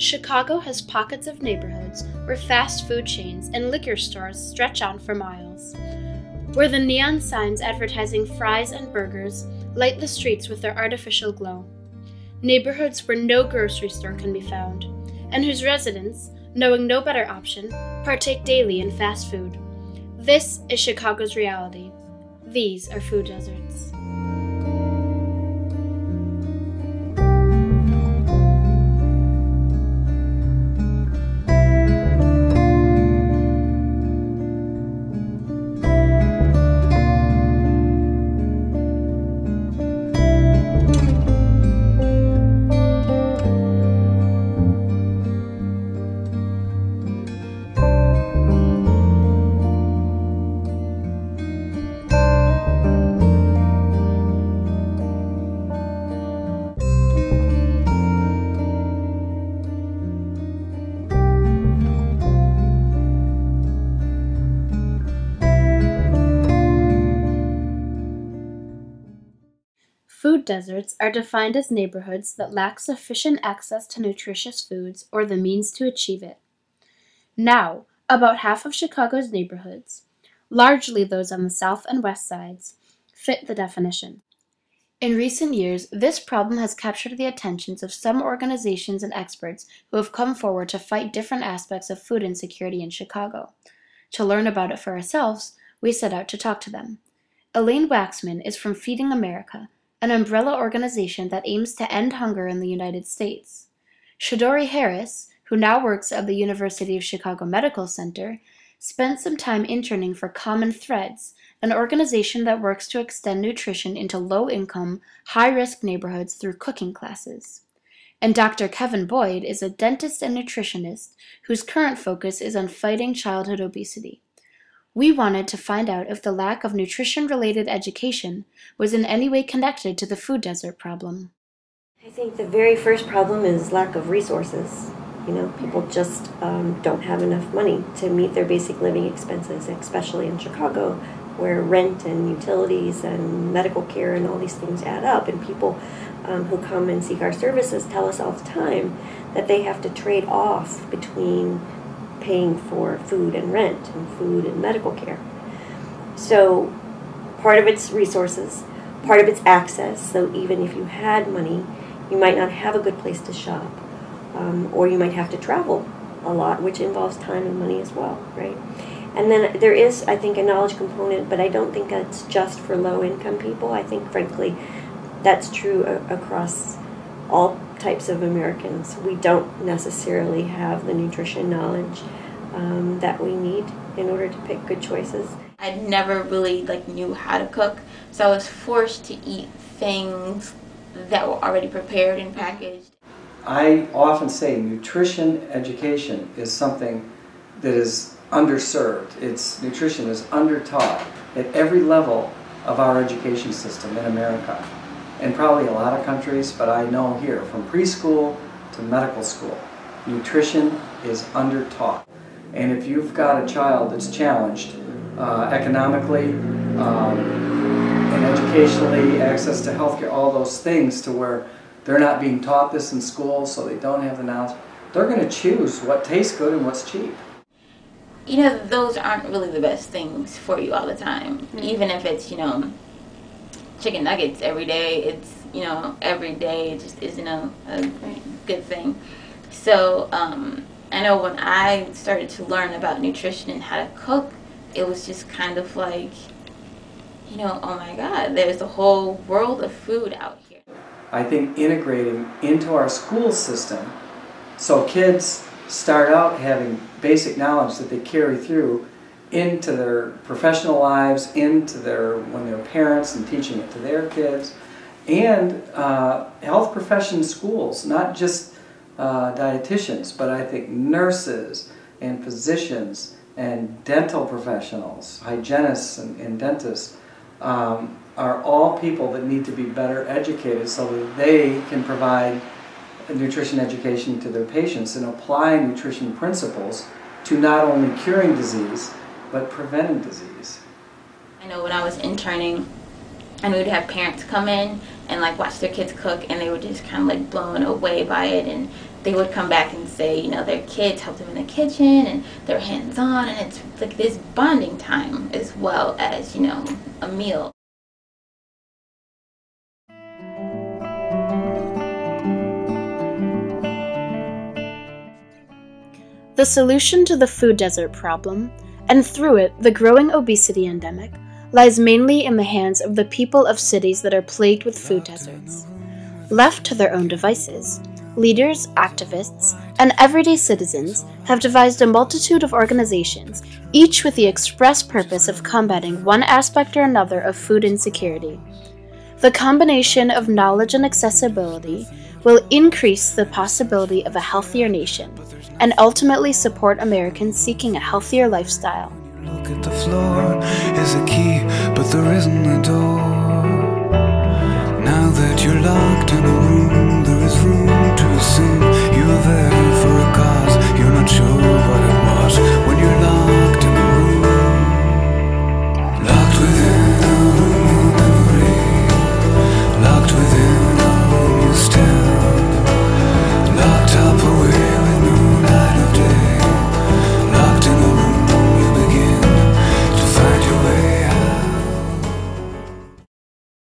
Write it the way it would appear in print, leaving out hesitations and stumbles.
Chicago has pockets of neighborhoods where fast food chains and liquor stores stretch on for miles, where the neon signs advertising fries and burgers light the streets with their artificial glow. Neighborhoods where no grocery store can be found, and whose residents, knowing no better option, partake daily in fast food. This is Chicago's reality. These are food deserts. Food deserts are defined as neighborhoods that lack sufficient access to nutritious foods or the means to achieve it. Now, about half of Chicago's neighborhoods, largely those on the south and west sides, fit the definition. In recent years, this problem has captured the attentions of some organizations and experts who have come forward to fight different aspects of food insecurity in Chicago. To learn about it for ourselves, we set out to talk to them. Elaine Waxman is from Feeding America, an umbrella organization that aims to end hunger in the United States. Shadori Harris, who now works at the University of Chicago Medical Center, spent some time interning for Common Threads, an organization that works to extend nutrition into low-income, high-risk neighborhoods through cooking classes. And Dr. Kevin Boyd is a dentist and nutritionist whose current focus is on fighting childhood obesity. We wanted to find out if the lack of nutrition-related education was in any way connected to the food desert problem. I think the very first problem is lack of resources. People just don't have enough money to meet their basic living expenses, especially in Chicago, where rent and utilities and medical care and all these things add up. And people who come and seek our services tell us all the time that they have to trade off between paying for food and rent and food and medical care. So part of it's resources, part of it's access. So even if you had money, you might not have a good place to shop, or you might have to travel a lot, which involves time and money as well, right? And then there is, I think, a knowledge component, but I don't think that's just for low-income people. I think, frankly, that's true across all types of Americans. We don't necessarily have the nutrition knowledge that we need in order to pick good choices. I never really knew how to cook, so I was forced to eat things that were already prepared and packaged. I often say nutrition education is something that is underserved. Nutrition is undertaught at every level of our education system in America, and probably a lot of countries, but I know here, from preschool to medical school, nutrition is undertaught. And if you've got a child that's challenged economically and educationally, access to healthcare, all those things, to where they're not being taught this in school, so they don't have the knowledge, they're going to choose what tastes good and what's cheap. Those aren't really the best things for you all the time. Mm-hmm. Even if it's, chicken nuggets every day, it's, every day it just isn't a good thing. So I know when I started to learn about nutrition and how to cook, it was just kind of like, oh my God, there's a whole world of food out here. I think integrating into our school system, so kids start out having basic knowledge that they carry through into their professional lives, when they're parents, and teaching it to their kids, and health profession schools, not just dietitians, but I think nurses and physicians and dental professionals, hygienists and dentists, are all people that need to be better educated so that they can provide nutrition education to their patients and apply nutrition principles to not only curing disease, but preventing disease. I know when I was interning, and we'd have parents come in and watch their kids cook, and they were just kind of blown away by it, and they would come back and say, you know, their kids helped them in the kitchen and they're hands-on, and it's like this bonding time as well as, you know, a meal. The solution to the food desert problem, and through it the growing obesity endemic, lies mainly in the hands of the people of cities that are plagued with food deserts. Left to their own devices, leaders, activists, and everyday citizens have devised a multitude of organizations, each with the express purpose of combating one aspect or another of food insecurity. The combination of knowledge and accessibility will increase the possibility of a healthier nation and ultimately support Americans seeking a healthier lifestyle. Look at the floor, is a key, but there isn't a door. Now that you're locked in a